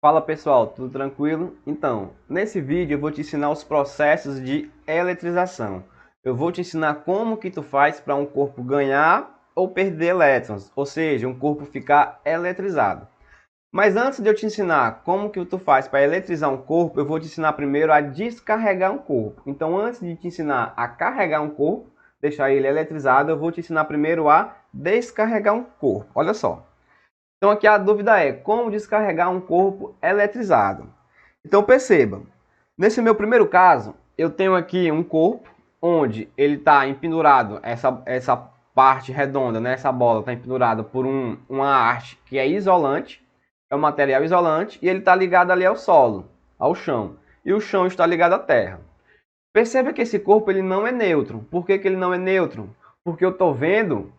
Fala pessoal, tudo tranquilo? Então, nesse vídeo eu vou te ensinar os processos de eletrização. Eu vou te ensinar como que tu faz para um corpo ganhar ou perder elétrons, ou seja, um corpo ficar eletrizado. Mas antes de eu te ensinar como que tu faz para eletrizar um corpo, eu vou te ensinar primeiro a descarregar um corpo. Então, antes de te ensinar a carregar um corpo, deixar ele eletrizado, eu vou te ensinar primeiro a descarregar um corpo. Olha só. Então aqui a dúvida é como descarregar um corpo eletrizado. Então perceba, nesse meu primeiro caso, eu tenho aqui um corpo onde ele está empendurado, essa parte redonda, né, essa bola está empendurada por uma haste que é isolante, é um material isolante, e ele está ligado ali ao solo, ao chão. E o chão está ligado à terra. Perceba que esse corpo ele não é neutro. Por que ele não é neutro? Porque eu estou vendo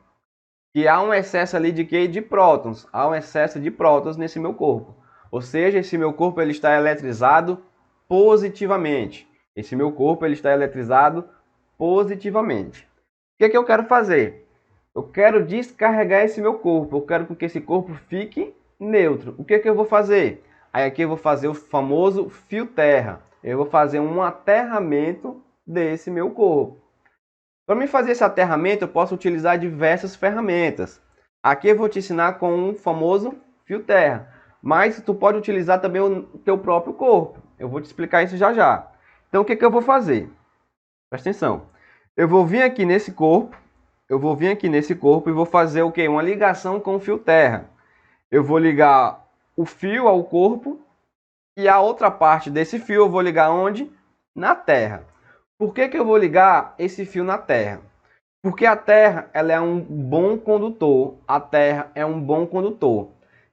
que há um excesso ali de quê? De prótons. Há um excesso de prótons nesse meu corpo. Ou seja, esse meu corpo ele está eletrizado positivamente. Esse meu corpo ele está eletrizado positivamente. O que eu quero fazer? Eu quero descarregar esse meu corpo. Eu quero que esse corpo fique neutro. O que eu vou fazer? Aí aqui eu vou fazer o famoso fio terra. Eu vou fazer um aterramento desse meu corpo. Para me fazer esse aterramento, eu posso utilizar diversas ferramentas. Aqui eu vou te ensinar com o famoso fio terra, mas tu pode utilizar também o teu próprio corpo. Eu vou te explicar isso já já. Então o que eu vou fazer? Presta atenção. Eu vou vir aqui nesse corpo, e vou fazer o quê? Uma ligação com o fio terra. Eu vou ligar o fio ao corpo e a outra parte desse fio eu vou ligar onde? Na terra. Por que eu vou ligar esse fio na terra? Porque a Terra ela é um bom condutor. A Terra é um bom condutor.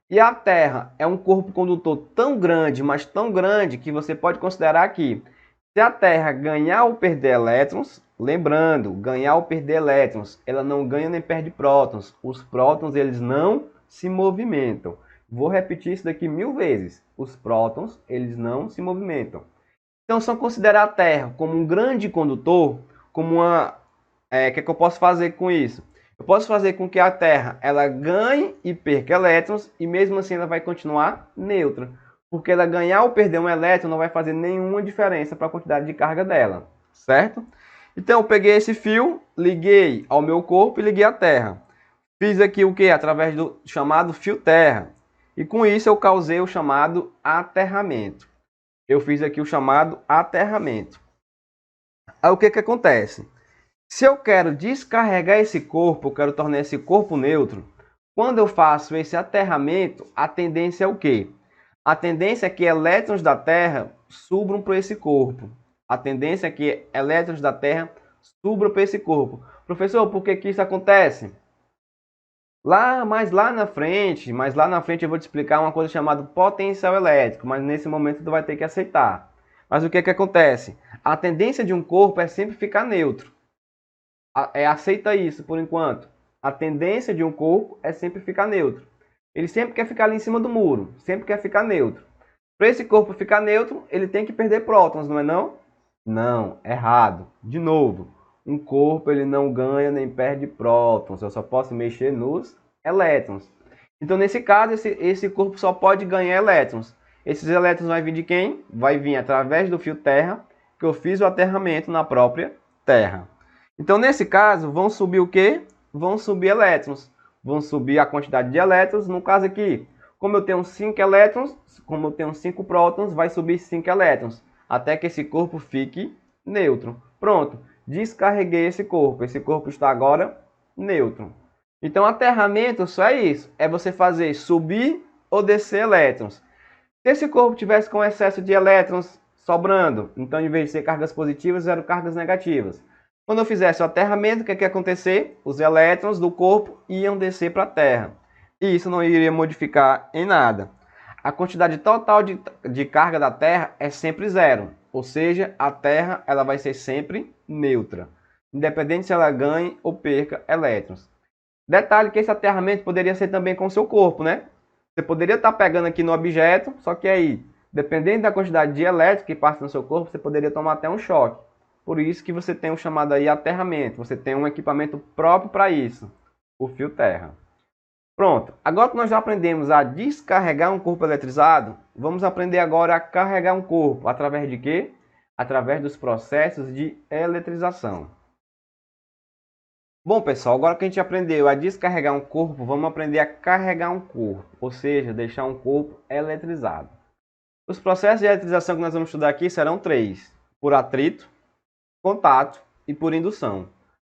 E a Terra é um corpo condutor tão grande, mas tão grande, que você pode considerar que se a Terra ganhar ou perder elétrons, lembrando, ganhar ou perder elétrons, ela não ganha nem perde prótons. Os prótons eles não se movimentam. Vou repetir isso daqui 1000 vezes. Os prótons eles não se movimentam. Então, se eu considerar a Terra como um grande condutor, como uma que eu posso fazer com isso? Eu posso fazer com que a Terra ela ganhe e perca elétrons e mesmo assim ela vai continuar neutra. Porque ela ganhar ou perder um elétron não vai fazer nenhuma diferença para a quantidade de carga dela, certo? Então eu peguei esse fio, liguei ao meu corpo e liguei à Terra. Fiz aqui o que? Através do chamado fio terra. E com isso eu causei o chamado aterramento. Eu fiz aqui o chamado aterramento. Aí o que acontece? Se eu quero descarregar esse corpo, eu quero tornar esse corpo neutro, quando eu faço esse aterramento, a tendência é o quê? A tendência é que elétrons da Terra subam para esse corpo. A tendência é que elétrons da Terra subam para esse corpo. Professor, por que isso acontece? Mais lá na frente eu vou te explicar uma coisa chamada potencial elétrico, mas nesse momento tu vai ter que aceitar. Mas o que acontece? A tendência de um corpo é sempre ficar neutro. Aceita isso por enquanto. A tendência de um corpo é sempre ficar neutro. Ele sempre quer ficar ali em cima do muro, sempre quer ficar neutro. Para esse corpo ficar neutro, ele tem que perder prótons, não é não? Não, errado. De novo, um corpo ele não ganha nem perde prótons, eu só posso mexer nos elétrons. Então, nesse caso, esse corpo só pode ganhar elétrons. Esses elétrons vão vir de quem? Vai vir através do fio terra, que eu fiz o aterramento na própria terra. Então, nesse caso, vão subir o quê? Vão subir elétrons. Vão subir a quantidade de elétrons. No caso aqui, como eu tenho 5 elétrons, como eu tenho 5 prótons, vai subir 5 elétrons. Até que esse corpo fique neutro. Pronto, descarreguei esse corpo. Esse corpo está agora neutro. Então, aterramento só é isso. É você fazer subir ou descer elétrons. Se esse corpo tivesse com excesso de elétrons sobrando, então em vez de ser cargas positivas, eram cargas negativas. Quando eu fizesse o aterramento, o que ia acontecer? Os elétrons do corpo iam descer para a Terra. E isso não iria modificar em nada. A quantidade total de carga da Terra é sempre zero. Ou seja, a Terra ela vai ser sempre neutra. Independente se ela ganhe ou perca elétrons. Detalhe que esse aterramento poderia ser também com o seu corpo, né? Você poderia estar pegando aqui no objeto, só que aí, dependendo da quantidade de elétrons que passa no seu corpo, você poderia tomar até um choque. Por isso que você tem o chamado aí aterramento. Você tem um equipamento próprio para isso, o fio terra. Pronto, agora que nós já aprendemos a descarregar um corpo eletrizado, vamos aprender agora a carregar um corpo. Através de quê? Através dos processos de eletrização. Bom, pessoal, agora que a gente aprendeu a descarregar um corpo, vamos aprender a carregar um corpo, ou seja, deixar um corpo eletrizado. Os processos de eletrização que nós vamos estudar aqui serão 3: por atrito, contato e por indução.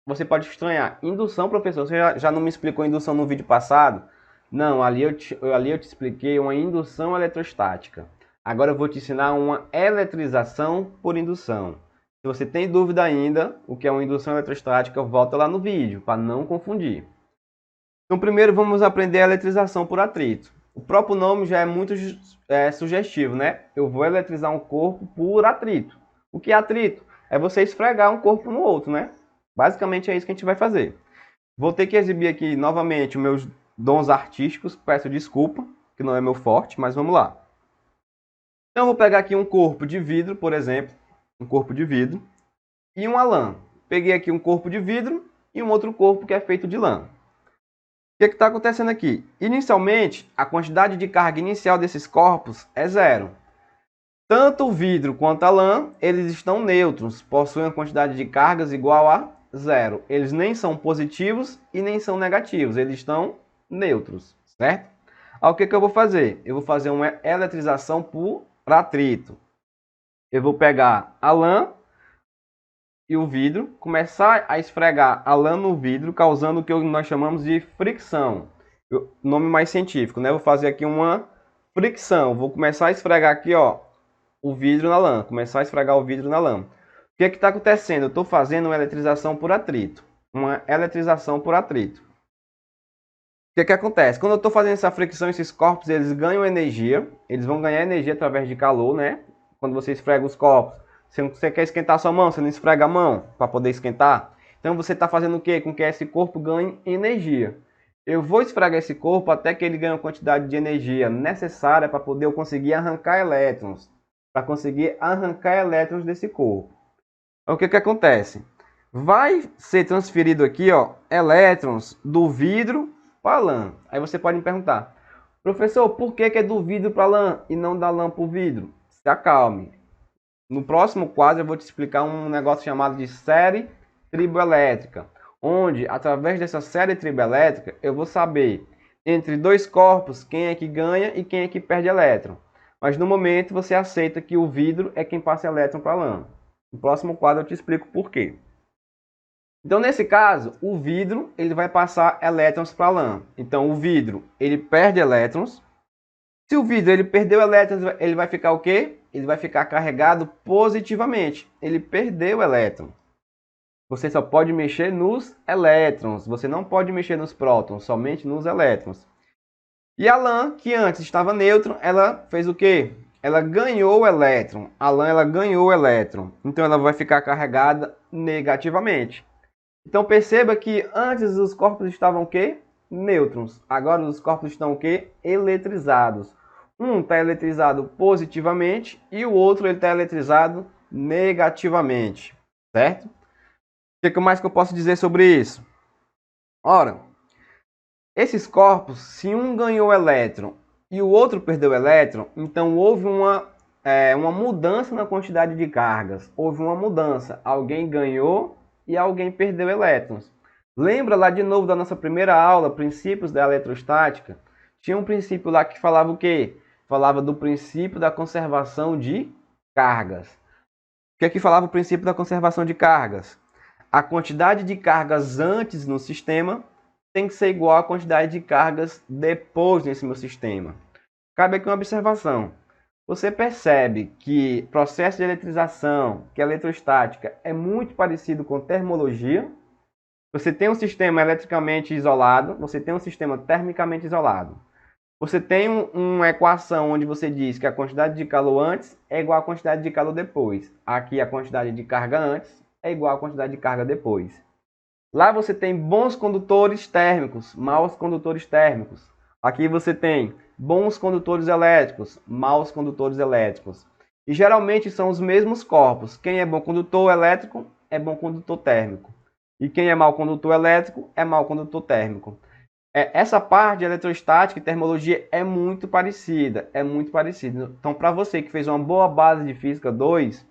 Você pode estranhar, indução, professor, você já não me explicou indução no vídeo passado? Não, ali eu te expliquei uma indução eletrostática. Agora eu vou te ensinar uma eletrização por indução. Se você tem dúvida ainda o que é uma indução eletrostática, volta lá no vídeo, para não confundir. Então primeiro vamos aprender a eletrização por atrito. O próprio nome já é muito sugestivo, né? Eu vou eletrizar um corpo por atrito. O que é atrito? É você esfregar um corpo no outro, né? Basicamente é isso que a gente vai fazer. Vou ter que exibir aqui novamente os meus dons artísticos. Peço desculpa, que não é meu forte, mas vamos lá. Então eu vou pegar aqui um corpo de vidro, por exemplo. Um corpo de vidro. E uma lã. Peguei aqui um corpo de vidro e um outro corpo que é feito de lã. O que está acontecendo aqui? Inicialmente, a quantidade de carga inicial desses corpos é 0. Tanto o vidro quanto a lã, eles estão neutros, possuem uma quantidade de cargas igual a 0. Eles nem são positivos e nem são negativos, eles estão neutros, certo? Aí o que eu vou fazer? Eu vou fazer uma eletrização por atrito. Eu vou pegar a lã e o vidro, começar a esfregar a lã no vidro, causando o que nós chamamos de fricção. Nome mais científico, né? Vou fazer aqui uma fricção. Vou começar a esfregar aqui, ó, o vidro na lã. Começar a esfregar o vidro na lã. O que está acontecendo? Eu estou fazendo uma eletrização por atrito. Uma eletrização por atrito. O que acontece? Quando eu estou fazendo essa fricção, esses corpos eles ganham energia. Eles vão ganhar energia através de calor, né? Quando você esfrega os corpos. Se você quer esquentar a sua mão, você não esfrega a mão para poder esquentar. Então você está fazendo o quê? Com que esse corpo ganhe energia. Eu vou esfregar esse corpo até que ele ganhe a quantidade de energia necessária para poder eu conseguir arrancar elétrons. Para conseguir arrancar elétrons desse corpo. Então, o que acontece? Vai ser transferido aqui, ó, elétrons do vidro para a lã. Aí você pode me perguntar, professor, por que é do vidro para a lã e não da lã para o vidro? Se acalme. No próximo quadro eu vou te explicar um negócio chamado de série triboelétrica, onde através dessa série triboelétrica eu vou saber entre dois corpos quem é que ganha e quem é que perde elétron. Mas no momento você aceita que o vidro é quem passa elétron para a lã. No próximo quadro eu te explico por quê. Então nesse caso, o vidro ele vai passar elétrons para a lã. Então o vidro ele perde elétrons. Se o vidro ele perdeu elétrons, ele vai ficar o quê? Ele vai ficar carregado positivamente. Ele perdeu elétron. Você só pode mexer nos elétrons. Você não pode mexer nos prótons, somente nos elétrons. E a lã, que antes estava neutro, ela fez o quê? Ela ganhou elétron. A lã ela ganhou elétron. Então ela vai ficar carregada negativamente. Então perceba que antes os corpos estavam o quê? Nêutrons. Agora os corpos estão o quê? Eletrizados. Um está eletrizado positivamente e o outro está eletrizado negativamente. Certo? O que mais que eu posso dizer sobre isso? Ora, esses corpos, se um ganhou elétron e o outro perdeu elétron, então houve uma mudança na quantidade de cargas. Houve uma mudança. Alguém ganhou e alguém perdeu elétrons. Lembra lá de novo da nossa primeira aula, princípios da eletrostática? Tinha um princípio lá que falava o quê? Falava do princípio da conservação de cargas. O que é que falava o princípio da conservação de cargas? A quantidade de cargas antes no sistema tem que ser igual à quantidade de cargas depois nesse meu sistema. Cabe aqui uma observação. Você percebe que processo de eletrização, que é eletrostática, é muito parecido com termologia. Você tem um sistema eletricamente isolado, você tem um sistema termicamente isolado. Você tem uma equação onde você diz que a quantidade de calor antes é igual à quantidade de calor depois. Aqui a quantidade de carga antes é igual à quantidade de carga depois. Lá você tem bons condutores térmicos, maus condutores térmicos. Aqui você tem bons condutores elétricos, maus condutores elétricos. E geralmente são os mesmos corpos. Quem é bom condutor elétrico é bom condutor térmico. E quem é mau condutor elétrico é mau condutor térmico. Essa parte de eletrostática e termologia é muito parecida, é muito parecida. Então, para você que fez uma boa base de Física 2,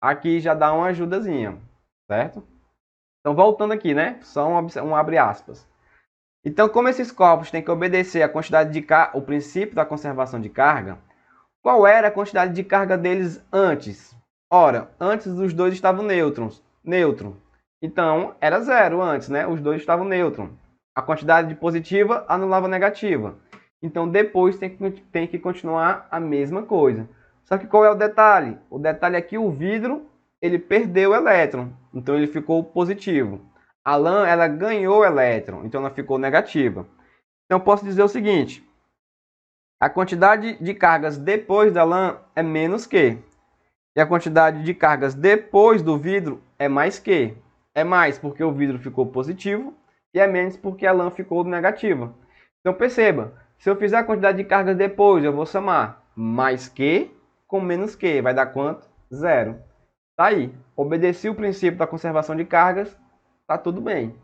aqui já dá uma ajudazinha, certo? Então, voltando aqui, né? Só um abre aspas. Então, como esses corpos têm que obedecer a quantidade de o princípio da conservação de carga, qual era a quantidade de carga deles antes? Ora, antes os dois estavam neutro. Então, era zero antes, né? Os dois estavam neutro. A quantidade de positiva anulava a negativa. Então, depois tem que continuar a mesma coisa. Só que qual é o detalhe? O detalhe é que o vidro, ele perdeu o elétron. Então, ele ficou positivo. A lã, ela ganhou elétron. Então, ela ficou negativa. Então, eu posso dizer o seguinte. A quantidade de cargas depois da lã é menos que. E a quantidade de cargas depois do vidro é mais que. É mais porque o vidro ficou positivo e é menos porque a lã ficou negativa. Então perceba, se eu fizer a quantidade de cargas depois, eu vou somar mais que com menos que. Vai dar quanto? Zero. Tá aí. Obedeci o princípio da conservação de cargas, tá tudo bem.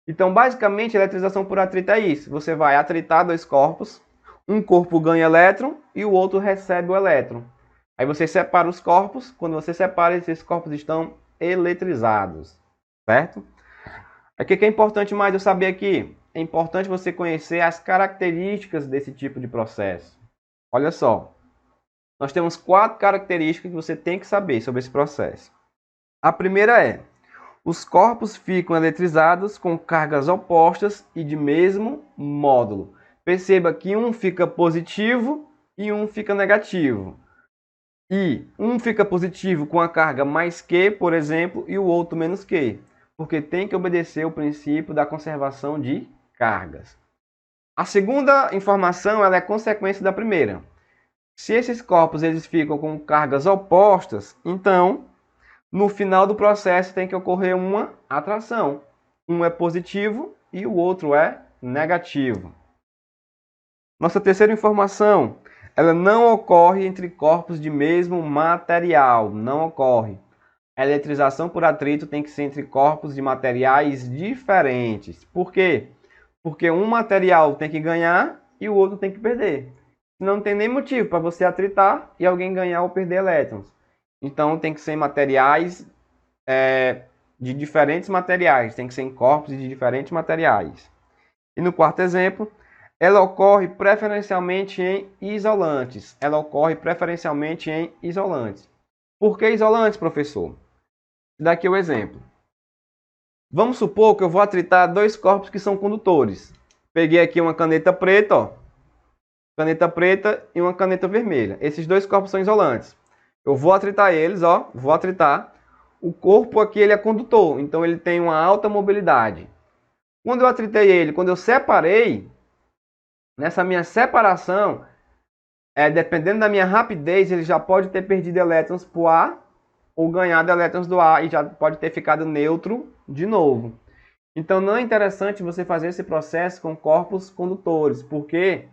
Então, basicamente, a eletrização por atrito é isso. Você vai atritar dois corpos, um corpo ganha elétron e o outro recebe o elétron. Aí você separa os corpos, quando você separa, esses corpos estão eletrizados, certo? O que é importante mais eu saber aqui? É importante você conhecer as características desse tipo de processo. Olha só, nós temos 4 características que você tem que saber sobre esse processo. A primeira é: os corpos ficam eletrizados com cargas opostas e de mesmo módulo. Perceba que um fica positivo e um fica negativo. E um fica positivo com a carga mais que, por exemplo, e o outro menos que, porque tem que obedecer o princípio da conservação de cargas. A segunda informação ela é consequência da primeira. Se esses corpos eles ficam com cargas opostas, então no final do processo tem que ocorrer uma atração. Um é positivo e o outro é negativo. Nossa terceira informação, ela não ocorre entre corpos de mesmo material, não ocorre. A eletrização por atrito tem que ser entre corpos de materiais diferentes. Por quê? Porque um material tem que ganhar e o outro tem que perder. Não tem nem motivo para você atritar e alguém ganhar ou perder elétrons. Então tem que ser materiais de diferentes materiais, tem que ser em corpos de diferentes materiais. E no quarto exemplo, ela ocorre preferencialmente em isolantes. Ela ocorre preferencialmente em isolantes. Por que isolantes, professor? Daqui o exemplo. Vamos supor que eu vou atritar dois corpos que são condutores. Peguei aqui uma caneta preta, ó. Caneta preta e uma caneta vermelha. Esses dois corpos são isolantes. Eu vou atritar eles, ó. Vou atritar. O corpo aqui ele é condutor, então ele tem uma alta mobilidade. Quando eu atritei ele, quando eu separei, nessa minha separação, dependendo da minha rapidez, ele já pode ter perdido elétrons para o ar ou ganhado elétrons do ar e já pode ter ficado neutro de novo. Então não é interessante você fazer esse processo com corpos condutores, porque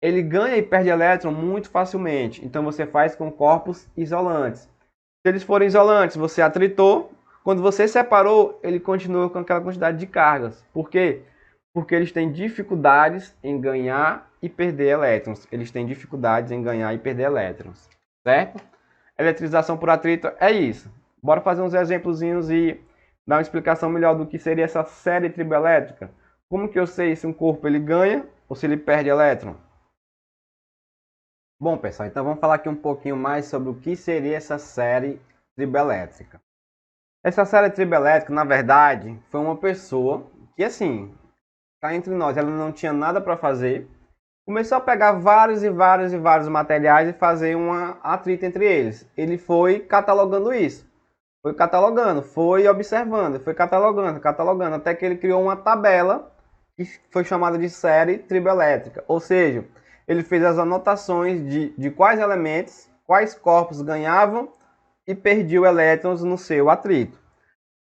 ele ganha e perde elétron muito facilmente. Então você faz com corpos isolantes. Se eles forem isolantes, você atritou. Quando você separou, ele continua com aquela quantidade de cargas. Por quê? Porque eles têm dificuldades em ganhar e perder elétrons. Eles têm dificuldades em ganhar e perder elétrons. Certo? Eletrização por atrito é isso. Bora fazer uns exemplozinhos e dar uma explicação melhor do que seria essa série triboelétrica. Como que eu sei se um corpo ele ganha ou se ele perde elétron? Bom, pessoal, então vamos falar aqui um pouquinho mais sobre o que seria essa série triboelétrica. Essa série triboelétrica, na verdade, foi uma pessoa que, assim, cá entre nós, ela não tinha nada para fazer. Começou a pegar vários e vários e vários materiais e fazer uma atrito entre eles. Ele foi catalogando isso. Foi catalogando, foi observando, foi catalogando, até que ele criou uma tabela que foi chamada de série triboelétrica. Ou seja, ele fez as anotações de quais elementos, quais corpos ganhavam e perdiam elétrons no seu atrito.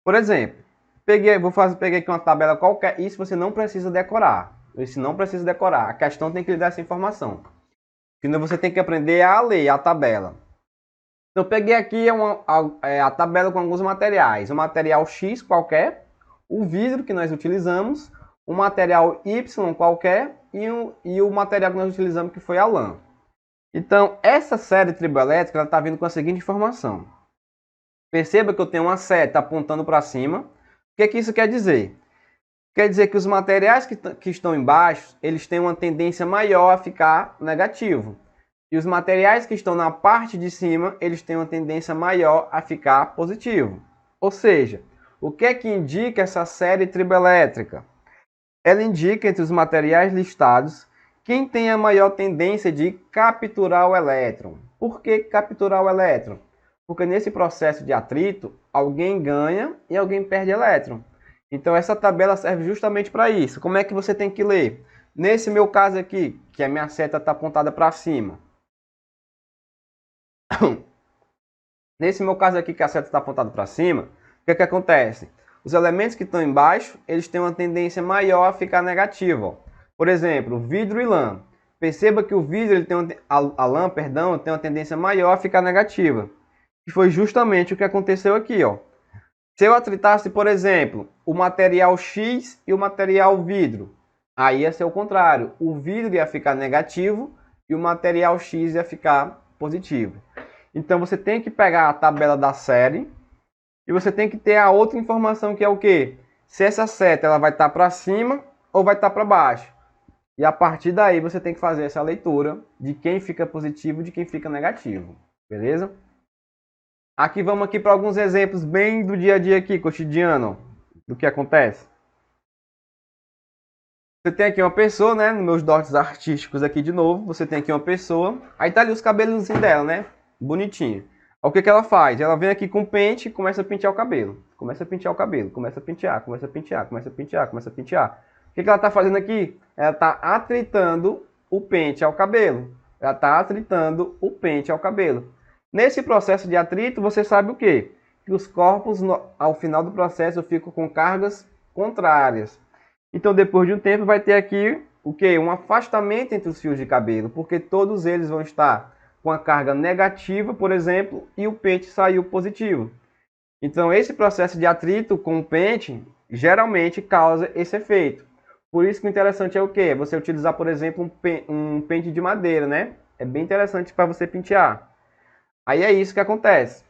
Por exemplo, peguei aqui uma tabela qualquer, isso você não precisa decorar. Isso não precisa decorar, a questão tem que lhe dar essa informação. Senão você tem que aprender a ler a tabela. Então eu peguei aqui a tabela com alguns materiais. O material X qualquer, o vidro que nós utilizamos, um material Y qualquer e o material que nós utilizamos, que foi a lã. Então, essa série triboelétrica está vindo com a seguinte informação. Perceba que eu tenho uma seta apontando para cima. O que isso quer dizer? Quer dizer que os materiais que estão embaixo, eles têm uma tendência maior a ficar negativo. E os materiais que estão na parte de cima, eles têm uma tendência maior a ficar positivo. Ou seja, o que é que indica essa série triboelétrica? Ela indica entre os materiais listados quem tem a maior tendência de capturar o elétron. Por que capturar o elétron? Porque nesse processo de atrito, alguém ganha e alguém perde elétron. Então essa tabela serve justamente para isso. Como é que você tem que ler? Nesse meu caso aqui, que a minha seta está apontada para cima. Nesse meu caso aqui, que a seta está apontada para cima, o que é que acontece? Os elementos que estão embaixo, eles têm uma tendência maior a ficar negativa. Por exemplo, vidro e lã. Perceba que o vidro, ele tem a lã, perdão, tem uma tendência maior a ficar negativa. E foi justamente o que aconteceu aqui, ó. Se eu atritasse, por exemplo, o material X e o material vidro, aí ia ser o contrário. O vidro ia ficar negativo e o material X ia ficar positivo. Então você tem que pegar a tabela da série e você tem que ter a outra informação, que é o quê? Se essa seta ela vai estar para cima ou vai estar para baixo. E a partir daí você tem que fazer essa leitura de quem fica positivo e de quem fica negativo. Beleza? Aqui vamos aqui para alguns exemplos bem do dia a dia aqui, cotidiano, do que acontece. Você tem aqui uma pessoa, né? Nos meus dotes artísticos aqui de novo, você tem aqui uma pessoa. Aí tá ali os cabelos dela, né? Bonitinho. Aí, o que ela faz? Ela vem aqui com o pente e começa a pentear o cabelo. Começa a pentear o cabelo, começa a pentear, começa a pentear, começa a pentear, começa a pentear. O que ela tá fazendo aqui? Ela tá atritando o pente ao cabelo. Ela tá atritando o pente ao cabelo. Nesse processo de atrito, você sabe o quê? Que os corpos, ao final do processo, ficam com cargas contrárias. Então, depois de um tempo, vai ter aqui o quê? Um afastamento entre os fios de cabelo, porque todos eles vão estar com a carga negativa, por exemplo, e o pente saiu positivo. Então, esse processo de atrito com o pente, geralmente causa esse efeito. Por isso que o interessante é o quê? Você utilizar, por exemplo, um pente de madeira, né? É bem interessante para você pentear. Aí é isso que acontece.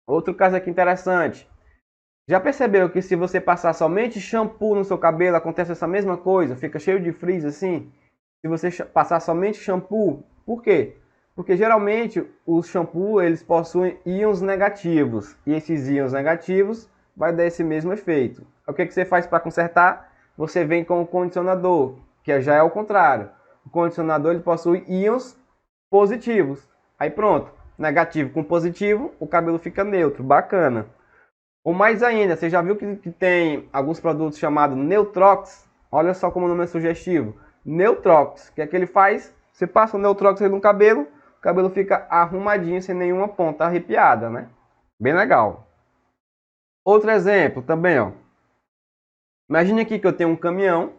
Outro caso aqui interessante. Já percebeu que se você passar somente shampoo no seu cabelo, acontece essa mesma coisa? Fica cheio de frizz assim? Se você passar somente shampoo, por quê? Porque geralmente os shampoos, eles possuem íons negativos. E esses íons negativos vai dar esse mesmo efeito. O que você faz para consertar? Você vem com o condicionador, que já é o contrário. O condicionador, ele possui íons positivos. Aí pronto. Negativo com positivo, o cabelo fica neutro, bacana. Ou mais ainda, você já viu que tem alguns produtos chamados Neutrox? Olha só como o nome é sugestivo. Neutrox, que é que ele faz? Você passa o Neutrox aí no cabelo, o cabelo fica arrumadinho, sem nenhuma ponta arrepiada, né? Bem legal. Outro exemplo também, ó. Imagine aqui que eu tenho um caminhão,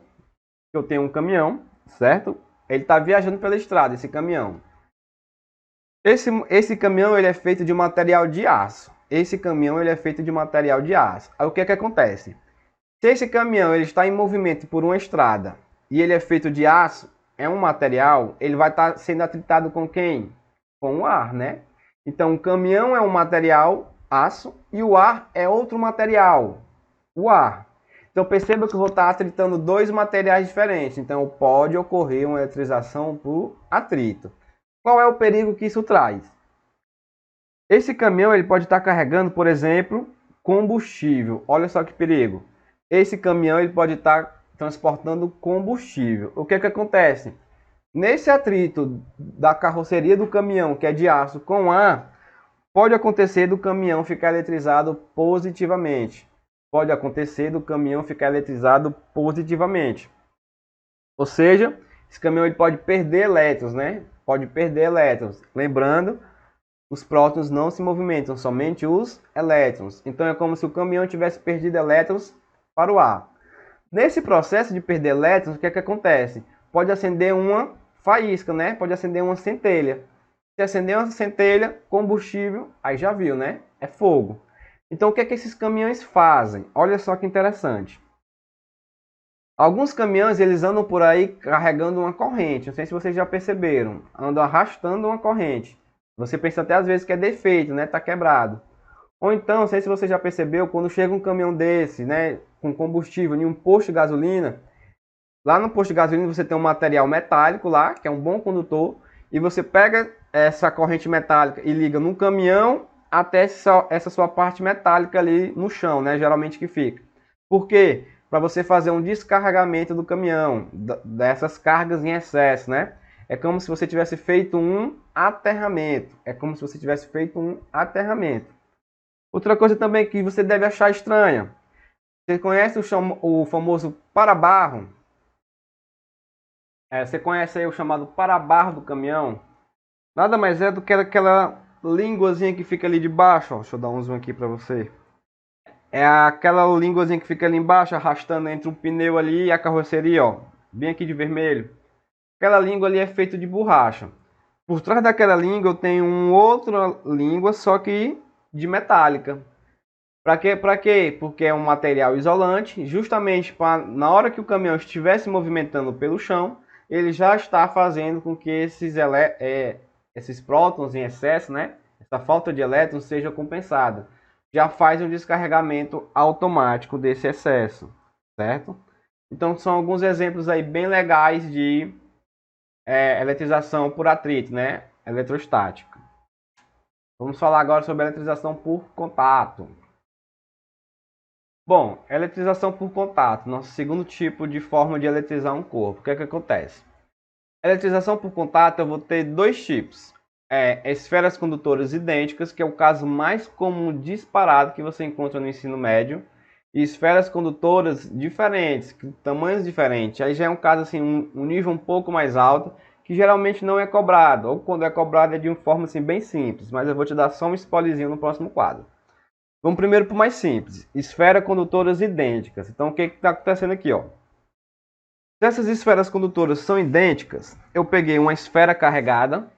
certo? Ele está viajando pela estrada, esse caminhão. Esse caminhão, ele é feito de material de aço. Esse caminhão, ele é feito de material de aço. Aí o que é que acontece? Se esse caminhão ele está em movimento por uma estrada e ele é feito de aço, é um material, ele vai estar sendo atritado com quem? Com o ar, né? Então o caminhão é um material aço e o ar é outro material, o ar. Então perceba que eu vou estar atritando dois materiais diferentes. Então pode ocorrer uma eletrização por atrito. Qual é o perigo que isso traz? Esse caminhão ele pode estar carregando, por exemplo, combustível. Olha só que perigo. Esse caminhão ele pode estar transportando combustível. O que é que acontece? Nesse atrito da carroceria do caminhão, que é de aço, com ar, pode acontecer do caminhão ficar eletrizado positivamente. Pode acontecer do caminhão ficar eletrizado positivamente. Ou seja, esse caminhão ele pode perder elétrons, né? Pode perder elétrons. Lembrando, os prótons não se movimentam, somente os elétrons. Então é como se o caminhão tivesse perdido elétrons para o ar. Nesse processo de perder elétrons, o que é que acontece? Pode acender uma faísca, né? Pode acender uma centelha. Se acender uma centelha, combustível, aí já viu, né? É fogo. Então o que é que esses caminhões fazem? Olha só que interessante. Alguns caminhões eles andam por aí carregando uma corrente, não sei se vocês já perceberam, andam arrastando uma corrente. Você pensa até às vezes que é defeito, né? Tá quebrado. Ou então, não sei se você já percebeu, quando chega um caminhão desse, né, com combustível em um posto de gasolina, lá no posto de gasolina você tem um material metálico lá, que é um bom condutor, e você pega essa corrente metálica e liga no caminhão até essa sua parte metálica ali no chão, né, geralmente que fica. Por quê? Para você fazer um descarregamento do caminhão, dessas cargas em excesso, né? É como se você tivesse feito um aterramento. É como se você tivesse feito um aterramento. Outra coisa também que você deve achar estranha. Você conhece o famoso para-barro? Você conhece aí o chamado para-barro do caminhão? Nada mais é do que aquela línguazinha que fica ali de baixo. Ó. Deixa eu dar um zoom aqui para você. É aquela línguazinha que fica ali embaixo, arrastando entre o pneu ali e a carroceria, ó. Bem aqui de vermelho. Aquela língua ali é feita de borracha. Por trás daquela língua eu tenho uma outra língua, só que de metálica. Para quê? Para quê? Porque é um material isolante, justamente para na hora que o caminhão estiver se movimentando pelo chão, ele já está fazendo com que esses prótons em excesso, né? Essa falta de elétrons seja compensada. Já faz um descarregamento automático desse excesso, certo? Então são alguns exemplos aí bem legais de eletrização por atrito, né? Eletrostática. Vamos falar agora sobre eletrização por contato. Bom, eletrização por contato, nosso segundo tipo de forma de eletrizar um corpo. O que é que acontece? Eletrização por contato eu vou ter dois tipos. Esferas condutoras idênticas, que é o caso mais comum disparado que você encontra no ensino médio, e esferas condutoras diferentes, tamanhos diferentes. Aí já é um caso assim, um nível um pouco mais alto, que geralmente não é cobrado, ou quando é cobrado é de uma forma assim, bem simples, mas eu vou te dar só um spoilerzinho no próximo quadro. Vamos primeiro para o mais simples. Esferas condutoras idênticas. Então, o que está acontecendo aqui? Ó? Se essas esferas condutoras são idênticas, eu peguei uma esfera carregada.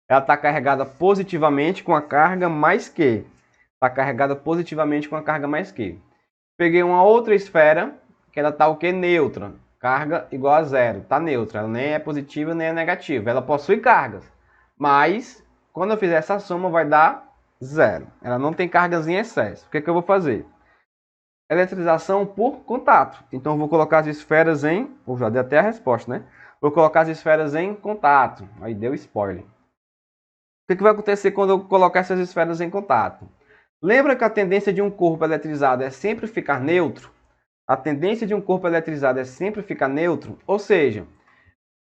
Ela está carregada positivamente com a carga mais Q. Está carregada positivamente com a carga mais Q. Peguei uma outra esfera, que ela está o quê? Neutra. Carga igual a zero. Está neutra. Ela nem é positiva nem é negativa. Ela possui cargas. Mas, quando eu fizer essa soma, vai dar zero. Ela não tem cargas em excesso. O que eu vou fazer? Eletrização por contato. Então, eu vou colocar as esferas em... já dei até a resposta, né? Vou colocar as esferas em contato. Aí deu spoiler. O que vai acontecer quando eu colocar essas esferas em contato? Lembra que a tendência de um corpo eletrizado é sempre ficar neutro? A tendência de um corpo eletrizado é sempre ficar neutro? Ou seja,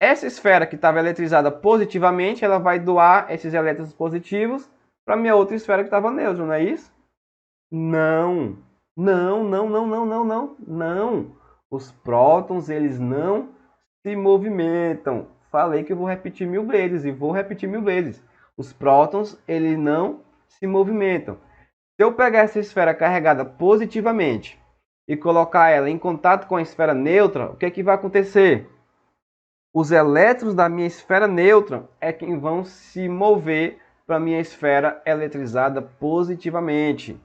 essa esfera que estava eletrizada positivamente, ela vai doar esses elétrons positivos para a minha outra esfera que estava neutra, não é isso? Não. Não, não, não, não, não, não, não. Os prótons, eles não se movimentam. Falei que eu vou repetir 1000 vezes e vou repetir 1000 vezes. Os prótons, eles não se movimentam. Se eu pegar essa esfera carregada positivamente e colocar ela em contato com a esfera neutra, o que é que vai acontecer? Os elétrons da minha esfera neutra é quem vão se mover para a minha esfera eletrizada positivamente.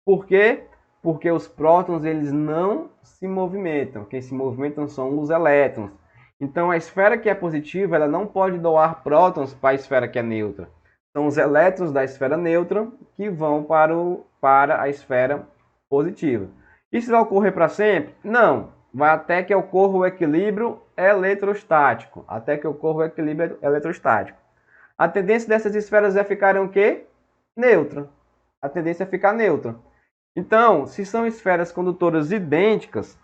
Por quê? Porque os prótons eles não se movimentam. Quem se movimentam são os elétrons. Então a esfera que é positiva ela não pode doar prótons para a esfera que é neutra. São os elétrons da esfera neutra que vão para a esfera positiva. Isso vai ocorrer para sempre? Não. Vai até que ocorra o equilíbrio eletrostático. Até que ocorra o equilíbrio eletrostático. A tendência dessas esferas é ficarem o quê? Neutra. A tendência é ficar neutra. Então, se são esferas condutoras idênticas,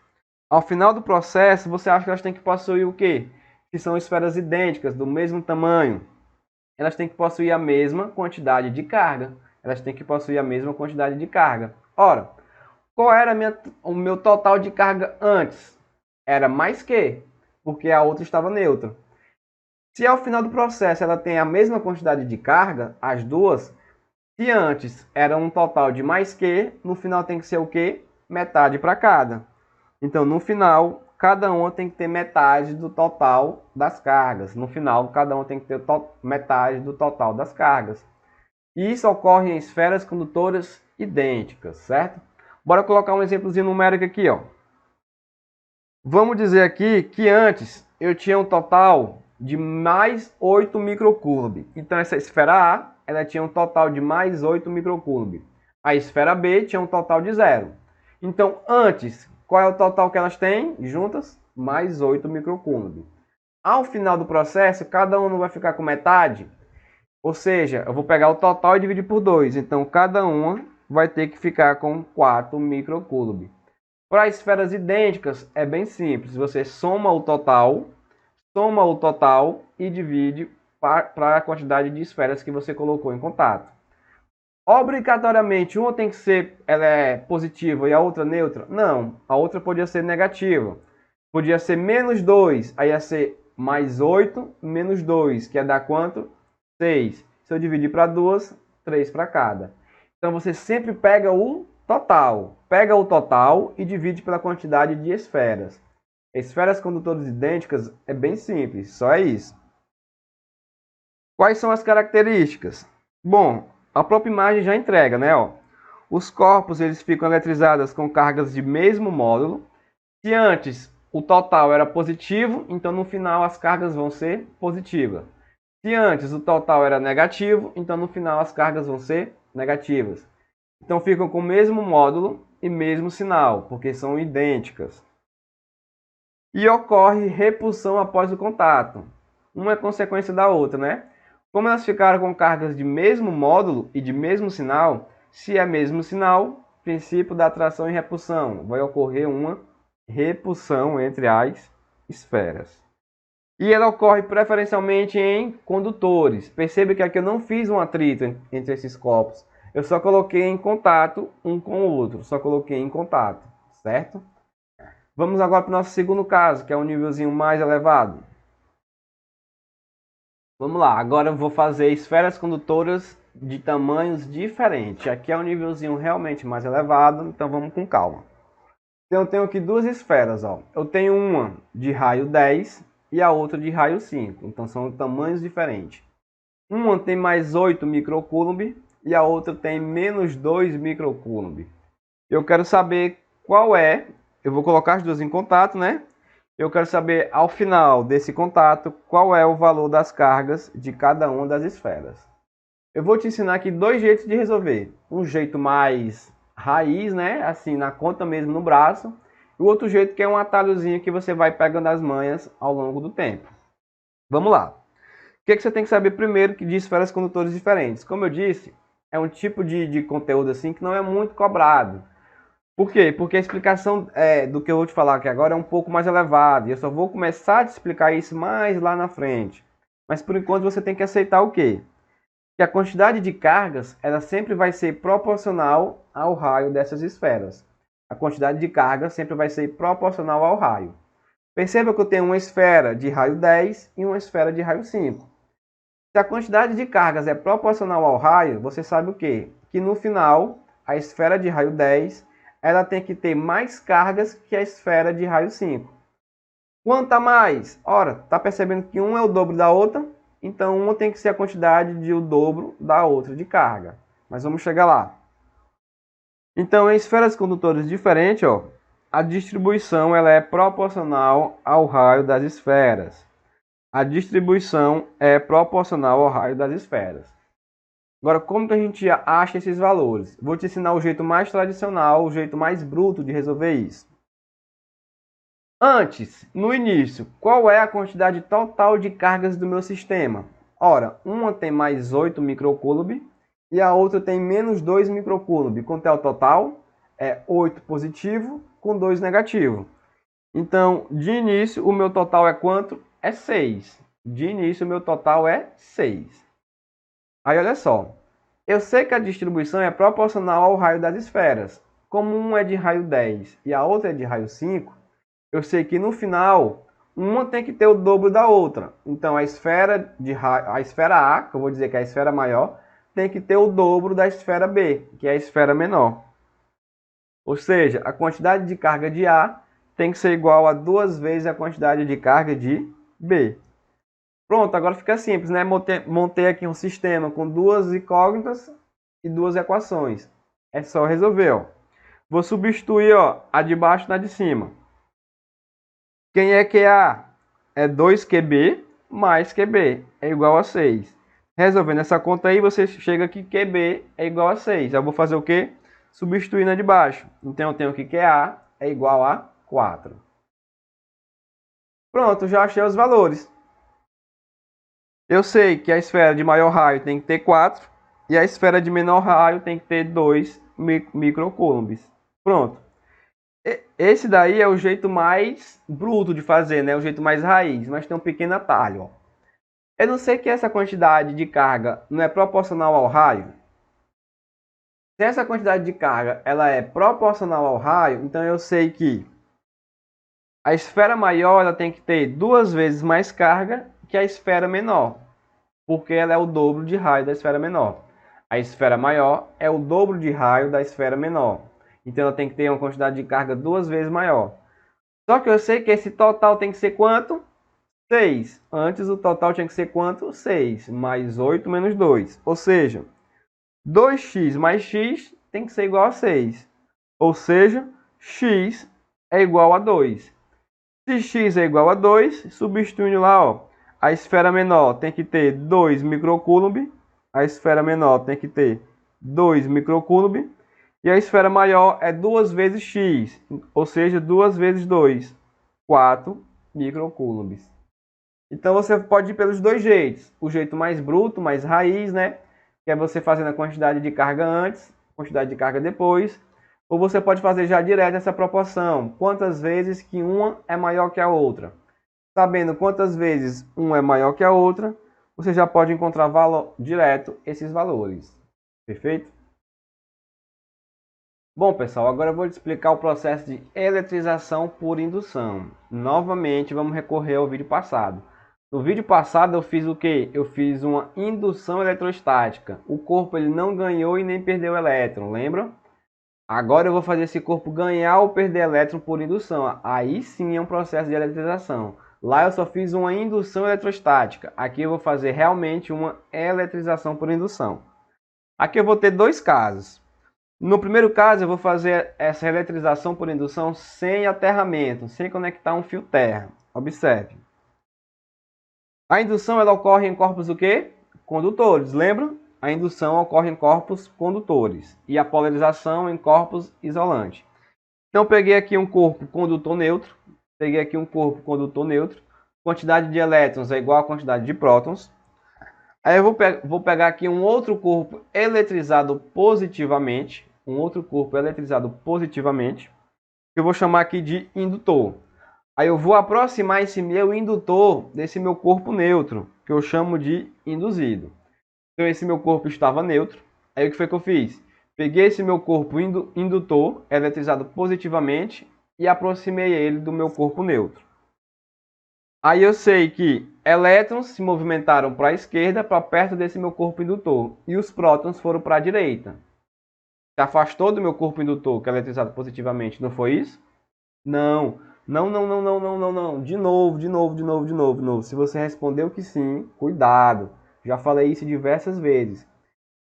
ao final do processo, você acha que elas têm que possuir o quê? Se são esferas idênticas, do mesmo tamanho, elas têm que possuir a mesma quantidade de carga. Elas têm que possuir a mesma quantidade de carga. Ora, qual era o meu total de carga antes? Era mais que, porque a outra estava neutra. Se ao final do processo ela tem a mesma quantidade de carga, as duas, se antes era um total de mais que, no final tem que ser o quê? Metade para cada. Então, no final, cada uma tem que ter metade do total das cargas. No final, cada uma tem que ter metade do total das cargas. E isso ocorre em esferas condutoras idênticas, certo? Bora colocar um exemplozinho numérico aqui, ó. Vamos dizer aqui que antes eu tinha um total de mais 8 microcoulomb. Então essa esfera A, ela tinha um total de mais 8 microcoulomb. A esfera B tinha um total de 0. Então antes, qual é o total que elas têm juntas? Mais 8 microcoulomb. Ao final do processo, cada uma vai ficar com metade. Ou seja, eu vou pegar o total e dividir por 2. Então cada uma vai ter que ficar com 4 microcoulomb. Para esferas idênticas, é bem simples. Você soma o total e divide para a quantidade de esferas que você colocou em contato. Obrigatoriamente, uma tem que ser ela é positiva e a outra neutra? Não, a outra podia ser negativa. Podia ser menos 2, aí ia ser mais 8, menos 2, que ia dar quanto? 6. Se eu dividir para duas, 3 para cada. Então você sempre pega o total e divide pela quantidade de esferas. Esferas condutores idênticas é bem simples, só é isso. Quais são as características? Bom, a própria imagem já entrega, né? Os corpos eles ficam eletrizados com cargas de mesmo módulo. Se antes o total era positivo, então no final as cargas vão ser positivas. Se antes o total era negativo, então no final as cargas vão ser negativas. Então ficam com o mesmo módulo e mesmo sinal, porque são idênticas. E ocorre repulsão após o contato. Uma é consequência da outra, né? Como elas ficaram com cargas de mesmo módulo e de mesmo sinal, se é mesmo sinal, princípio da atração e repulsão, vai ocorrer uma repulsão entre as esferas. E ela ocorre preferencialmente em condutores. Perceba que aqui eu não fiz um atrito entre esses corpos. Eu só coloquei em contato um com o outro. Só coloquei em contato, certo? Vamos agora para o nosso segundo caso, que é um nívelzinho mais elevado. Vamos lá, agora eu vou fazer esferas condutoras de tamanhos diferentes. Aqui é um nívelzinho realmente mais elevado, então vamos com calma. Então eu tenho aqui duas esferas, ó. Eu tenho uma de raio 10 e a outra de raio 5. Então são tamanhos diferentes. Uma tem mais 8 microcoulomb e a outra tem menos 2 microcoulomb. Eu quero saber qual é, eu vou colocar as duas em contato, né? Eu quero saber ao final desse contato qual é o valor das cargas de cada uma das esferas. Eu vou te ensinar aqui dois jeitos de resolver. Um jeito mais raiz, né? Assim, na conta mesmo no braço. E o outro jeito que é um atalhozinho que você vai pegando as manhas ao longo do tempo. Vamos lá. O que você tem que saber primeiro de esferas condutores diferentes? Como eu disse, é um tipo de conteúdo assim que não é muito cobrado. Por quê? Porque a explicação do que eu vou te falar aqui agora é um pouco mais elevada. E eu só vou começar a te explicar isso mais lá na frente. Mas por enquanto você tem que aceitar o quê? Que a quantidade de cargas ela sempre vai ser proporcional ao raio dessas esferas. A quantidade de carga sempre vai ser proporcional ao raio. Perceba que eu tenho uma esfera de raio 10 e uma esfera de raio 5. Se a quantidade de cargas é proporcional ao raio, você sabe o quê? Que no final, a esfera de raio 10 ela tem que ter mais cargas que a esfera de raio 5. Quanto a mais? Ora, está percebendo que um é o dobro da outra? Então, uma tem que ser a quantidade de o dobro da outra de carga. Mas vamos chegar lá. Então, em esferas condutores diferentes, a distribuição ela é proporcional ao raio das esferas. A distribuição é proporcional ao raio das esferas. Agora, como que a gente acha esses valores? Vou te ensinar o jeito mais tradicional, o jeito mais bruto de resolver isso. Antes, no início, qual é a quantidade total de cargas do meu sistema? Ora, uma tem mais 8 microcoulomb e a outra tem menos 2 microcoulomb. Quanto é o total? É 8 positivo com 2 negativo. Então, de início, o meu total é quanto? É 6. De início, o meu total é 6. Aí, olha só. Eu sei que a distribuição é proporcional ao raio das esferas. Como uma é de raio 10 e a outra é de raio 5, eu sei que no final, uma tem que ter o dobro da outra. Então, a esfera A, que eu vou dizer que é a esfera maior, tem que ter o dobro da esfera B, que é a esfera menor. Ou seja, a quantidade de carga de A tem que ser igual a 2 vezes a quantidade de carga de B. Pronto, agora fica simples, né? Montei aqui um sistema com duas incógnitas e duas equações. É só resolver, ó. Vou substituir, ó, a de baixo na de cima. Quem é QA? É 2QB mais QB, é igual a 6. Resolvendo essa conta aí, você chega que QB é igual a 6. Eu vou fazer o quê? Substituir na de baixo. Então eu tenho que QA é igual a 4. Pronto, já achei os valores. Eu sei que a esfera de maior raio tem que ter 4 e a esfera de menor raio tem que ter 2 microcoulombs. Pronto. Esse daí é o jeito mais bruto de fazer, né? O jeito mais raiz, mas tem um pequeno atalho. Ó. Eu não sei que essa quantidade de carga não é proporcional ao raio. Se essa quantidade de carga ela é proporcional ao raio, então eu sei que a esfera maior ela tem que ter 2 vezes mais carga que a esfera menor, porque ela é o dobro de raio da esfera menor. A esfera maior é o dobro de raio da esfera menor. Então ela tem que ter uma quantidade de carga 2 vezes maior. Só que eu sei que esse total tem que ser quanto? 6. Antes o total tinha que ser quanto? 6. Mais 8 menos 2. Ou seja, 2x mais x tem que ser igual a 6. Ou seja, x é igual a 2. Se x é igual a 2, substituindo lá, ó, a esfera menor tem que ter 2 microcoulomb, a esfera menor tem que ter 2 microcoulomb, e a esfera maior é 2 vezes x, ou seja, 2 vezes 2, 4 microcoulombs. Então você pode ir pelos dois jeitos. O jeito mais bruto, mais raiz, né? Que é você fazendo a quantidade de carga antes, quantidade de carga depois. Ou você pode fazer já direto essa proporção. Quantas vezes que uma é maior que a outra. Sabendo quantas vezes uma é maior que a outra, você já pode encontrar direto esses valores. Perfeito? Bom, pessoal, agora eu vou te explicar o processo de eletrização por indução. Novamente, vamos recorrer ao vídeo passado. No vídeo passado eu fiz o quê? Eu fiz uma indução eletrostática. O corpo ele não ganhou e nem perdeu elétron, lembra? Agora eu vou fazer esse corpo ganhar ou perder elétron por indução. Aí sim é um processo de eletrização. Lá eu só fiz uma indução eletrostática. Aqui eu vou fazer realmente uma eletrização por indução. Aqui eu vou ter dois casos. No primeiro caso, eu vou fazer essa eletrização por indução sem aterramento, sem conectar um fio terra. Observe. A indução ela ocorre em corpos o quê? Condutores, lembra? A indução ocorre em corpos condutores e a polarização em corpos isolantes. Então, eu peguei aqui um corpo condutor neutro, quantidade de elétrons é igual à quantidade de prótons. Aí eu vou pegar aqui um outro corpo eletrizado positivamente, que eu vou chamar aqui de indutor. Aí eu vou aproximar esse meu indutor desse meu corpo neutro, que eu chamo de induzido. Então esse meu corpo estava neutro. Aí o que foi que eu fiz? Peguei esse meu corpo indutor, eletrizado positivamente, e aproximei ele do meu corpo neutro. Aí eu sei que elétrons se movimentaram para a esquerda, para perto desse meu corpo indutor, e os prótons foram para a direita. Se afastou do meu corpo indutor, que é eletrizado positivamente, não foi isso? Não. Não. De novo. Se você respondeu que sim, cuidado. Já falei isso diversas vezes.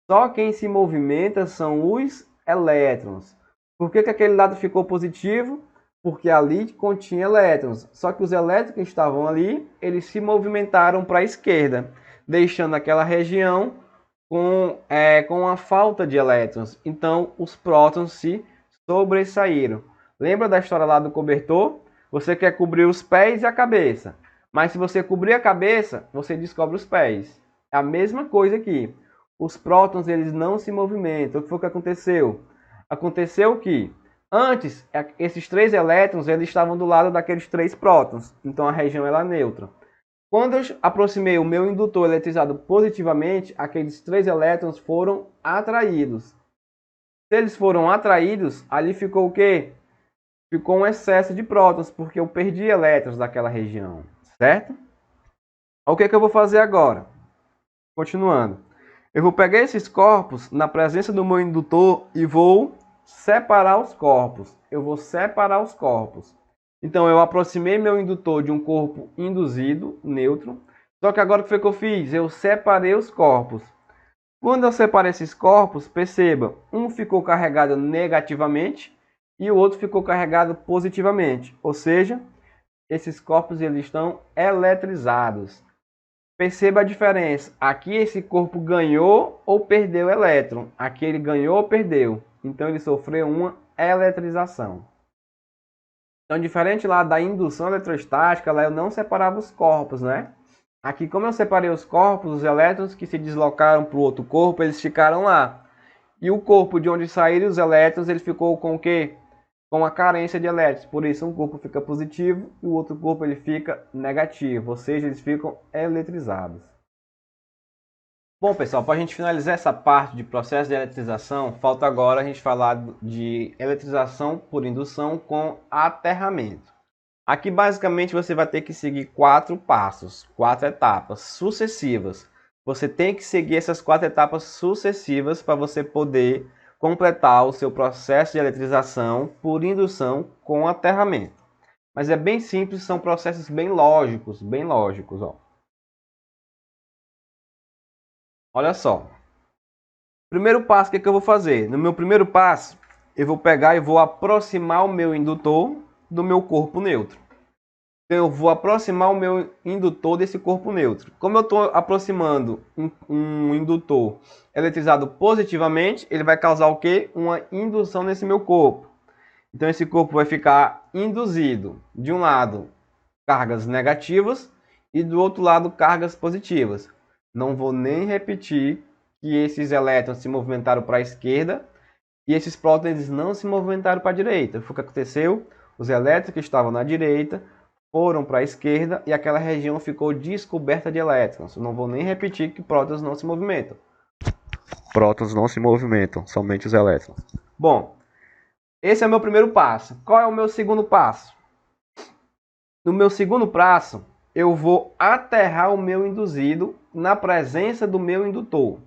Só quem se movimenta são os elétrons. Por que aquele lado ficou positivo? Porque ali continha elétrons. Só que os elétrons que estavam ali, eles se movimentaram para a esquerda, deixando aquela região com a falta de elétrons. Então, os prótons se sobressaíram. Lembra da história lá do cobertor? Você quer cobrir os pés e a cabeça. Mas se você cobrir a cabeça, você descobre os pés. É a mesma coisa aqui. Os prótons eles não se movimentam. O que foi que aconteceu? Aconteceu que antes esses 3 elétrons eles estavam do lado daqueles 3 prótons. Então a região ela é neutra. Quando eu aproximei o meu indutor eletrizado positivamente, aqueles 3 elétrons foram atraídos. Se eles foram atraídos, ali ficou o quê? Ficou um excesso de prótons, porque eu perdi elétrons daquela região, certo? O que eu vou fazer agora? Continuando. Eu vou pegar esses corpos na presença do meu indutor e vou separar os corpos. Então, eu aproximei meu indutor de um corpo induzido, neutro. Só que agora o que foi que eu fiz? Eu separei os corpos. Quando eu separei esses corpos, perceba, um ficou carregado negativamente e o outro ficou carregado positivamente. Ou seja, esses corpos eles estão eletrizados. Perceba a diferença. Aqui esse corpo ganhou ou perdeu elétron. Aqui ele ganhou ou perdeu. Então ele sofreu uma eletrização. Então, diferente lá da indução eletrostática, lá eu não separava os corpos, né? Aqui, como eu separei os corpos, os elétrons que se deslocaram para o outro corpo, eles ficaram lá. E o corpo de onde saíram os elétrons, ele ficou com o quê? Com a carência de elétrons. Por isso, um corpo fica positivo e o outro corpo ele fica negativo. Ou seja, eles ficam eletrizados. Bom, pessoal, para a gente finalizar essa parte de processo de eletrização, falta agora a gente falar de eletrização por indução com aterramento. Aqui, basicamente, você vai ter que seguir 4 passos, 4 etapas sucessivas. Você tem que seguir essas 4 etapas sucessivas para você poder completar o seu processo de eletrização por indução com aterramento. Mas é bem simples, são processos bem lógicos, ó. Olha só. Primeiro passo, o que eu vou fazer? No meu primeiro passo, eu vou pegar e vou aproximar o meu indutor do meu corpo neutro. Então, eu vou aproximar o meu indutor desse corpo neutro. Como eu estou aproximando um indutor eletrizado positivamente, ele vai causar o quê? Uma indução nesse meu corpo. Então, esse corpo vai ficar induzido. De um lado, cargas negativas e do outro lado, cargas positivas. Não vou nem repetir que esses elétrons se movimentaram para a esquerda e esses prótons não se movimentaram para a direita. Foi o que aconteceu? Os elétrons que estavam na direita foram para a esquerda e aquela região ficou descoberta de elétrons. Não vou nem repetir que prótons não se movimentam. Prótons não se movimentam, somente os elétrons. Bom, esse é o meu primeiro passo. Qual é o meu segundo passo? No meu segundo passo, eu vou aterrar o meu induzido na presença do meu indutor.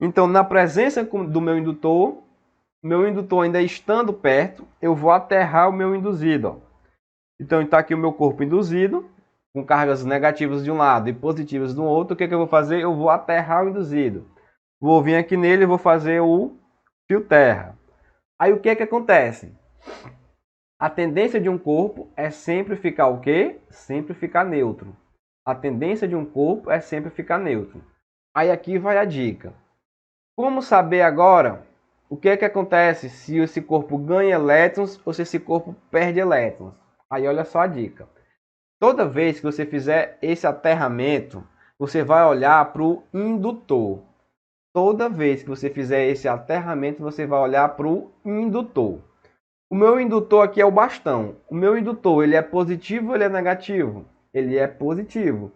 Então, na presença do meu indutor ainda estando perto, eu vou aterrar o meu induzido. Ó. Então, está aqui o meu corpo induzido, com cargas negativas de um lado e positivas do outro. O que eu vou fazer? Eu vou aterrar o induzido. Vou vir aqui nele e vou fazer o fio terra. Aí, o que acontece? A tendência de um corpo é sempre ficar o quê? Sempre ficar neutro. A tendência de um corpo é sempre ficar neutro. Aí aqui vai a dica. Como saber agora o que acontece se esse corpo ganha elétrons ou se esse corpo perde elétrons? Aí olha só a dica. Toda vez que você fizer esse aterramento, você vai olhar para o indutor. Toda vez que você fizer esse aterramento, você vai olhar para o indutor. O meu indutor aqui é o bastão. O meu indutor, ele é positivo ou ele é negativo? Ele é positivo.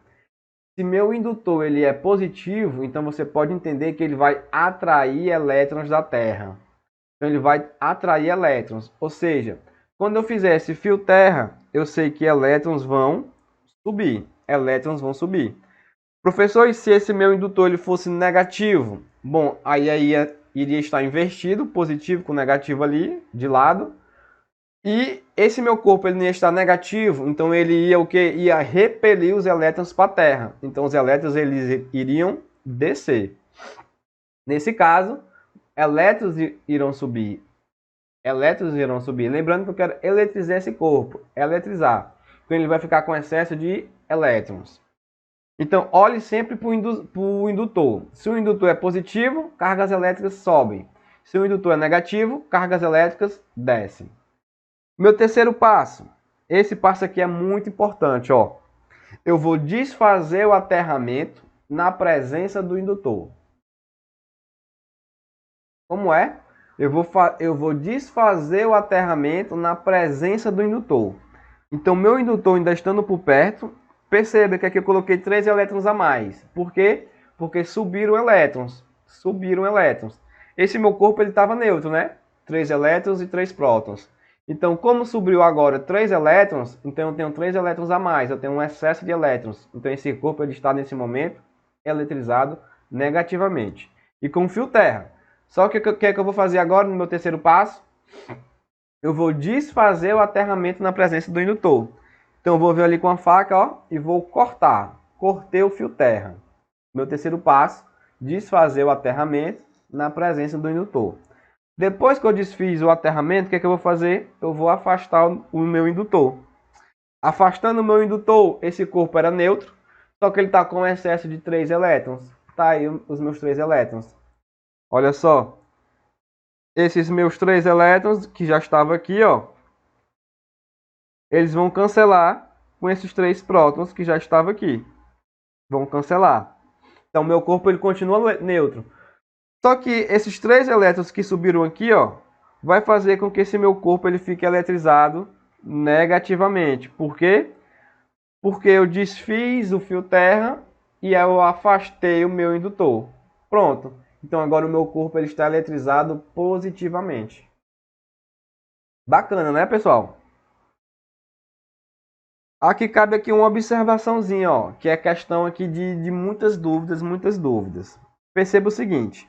Se meu indutor ele é positivo, então você pode entender que ele vai atrair elétrons da Terra. Então ele vai atrair elétrons. Ou seja, quando eu fizer esse fio terra, eu sei que elétrons vão subir. Elétrons vão subir. Professor, e se esse meu indutor ele fosse negativo? Bom, aí iria estar invertido, positivo com negativo ali, de lado. E esse meu corpo ele não ia estar negativo, então ele ia o quê? Ia repelir os elétrons para a Terra. Então os elétrons eles iriam descer. Nesse caso, elétrons irão subir. Elétrons irão subir. Lembrando que eu quero eletrizar esse corpo. Eletrizar. Então ele vai ficar com excesso de elétrons. Então olhe sempre para o indutor. Se o indutor é positivo, cargas elétricas sobem. Se o indutor é negativo, cargas elétricas descem. Meu terceiro passo. Esse passo aqui é muito importante. Ó. Eu vou desfazer o aterramento na presença do indutor. Como é? Eu vou desfazer o aterramento na presença do indutor. Então, meu indutor ainda estando por perto, perceba que aqui eu coloquei 3 elétrons a mais. Por quê? Porque subiram elétrons. Subiram elétrons. Esse meu corpo estava neutro, né? 3 elétrons e 3 prótons. Então, como subiu agora 3 elétrons, então eu tenho 3 elétrons a mais, eu tenho um excesso de elétrons. Então, esse corpo ele está, nesse momento, eletrizado negativamente. E com fio terra. Só que o que eu vou fazer agora no meu terceiro passo? Eu vou desfazer o aterramento na presença do indutor. Então, eu vou vir ali com a faca ó, e vou cortar. Cortei o fio terra. Meu terceiro passo, desfazer o aterramento na presença do indutor. Depois que eu desfiz o aterramento, o que eu vou fazer? Eu vou afastar o meu indutor. Afastando o meu indutor, esse corpo era neutro, só que ele está com excesso de 3 elétrons. Tá aí os meus 3 elétrons. Olha só. Esses meus 3 elétrons, que já estavam aqui, ó, eles vão cancelar com esses 3 prótons que já estavam aqui. Vão cancelar. Então, meu corpo ele continua neutro. Só que esses 3 elétrons que subiram aqui, ó, vai fazer com que esse meu corpo ele fique eletrizado negativamente. Por quê? Porque eu desfiz o fio terra e eu afastei o meu indutor. Pronto. Então agora o meu corpo ele está eletrizado positivamente. Bacana, né, pessoal? Aqui cabe aqui uma observaçãozinha, ó, que é questão aqui de muitas dúvidas, muitas dúvidas. Perceba o seguinte.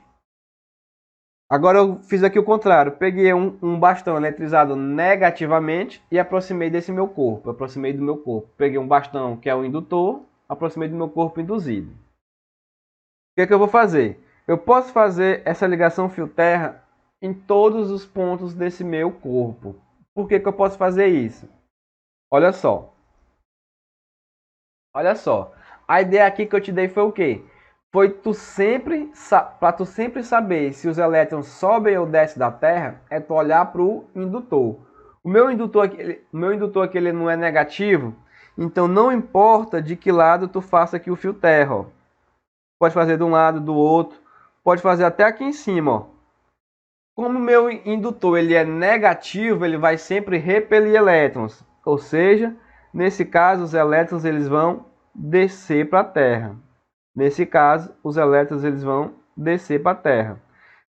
Agora eu fiz aqui o contrário. Peguei um bastão eletrizado negativamente e aproximei desse meu corpo. Aproximei do meu corpo. Peguei um bastão que é o indutor, aproximei do meu corpo induzido. O que é que eu vou fazer? Eu posso fazer essa ligação fio-terra em todos os pontos desse meu corpo. Por que que eu posso fazer isso? Olha só. Olha só. A ideia aqui que eu te dei foi o quê? Foi para tu sempre saber se os elétrons sobem ou descem da Terra, é tu olhar para o indutor. O meu indutor aqui ele não é negativo, então não importa de que lado tu faça aqui o fio terra. Ó. Pode fazer de um lado, do outro, pode fazer até aqui em cima. Ó. Como o meu indutor ele é negativo, ele vai sempre repelir elétrons. Ou seja, nesse caso os elétrons eles vão descer para a Terra. Nesse caso, os elétrons eles vão descer para a Terra.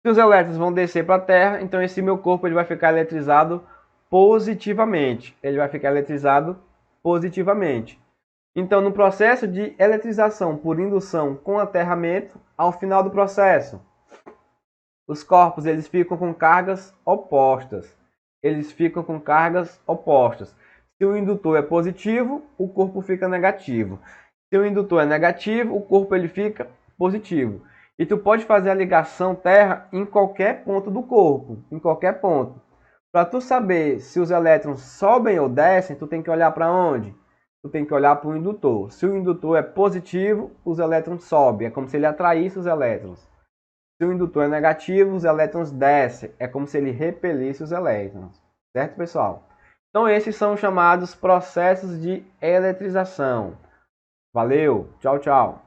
Se os elétrons vão descer para a Terra, então esse meu corpo ele vai ficar eletrizado positivamente. Ele vai ficar eletrizado positivamente. Então, no processo de eletrização por indução com aterramento, ao final do processo, os corpos eles ficam com cargas opostas. Eles ficam com cargas opostas. Se o indutor é positivo, o corpo fica negativo. Se o indutor é negativo, o corpo ele fica positivo. E tu pode fazer a ligação terra em qualquer ponto do corpo, em qualquer ponto. Para tu saber se os elétrons sobem ou descem, tu tem que olhar para onde? Tu tem que olhar para o indutor. Se o indutor é positivo, os elétrons sobem, é como se ele atraísse os elétrons. Se o indutor é negativo, os elétrons descem, é como se ele repelisse os elétrons. Certo, pessoal? Então esses são chamados processos de eletrização. Valeu, tchau, tchau.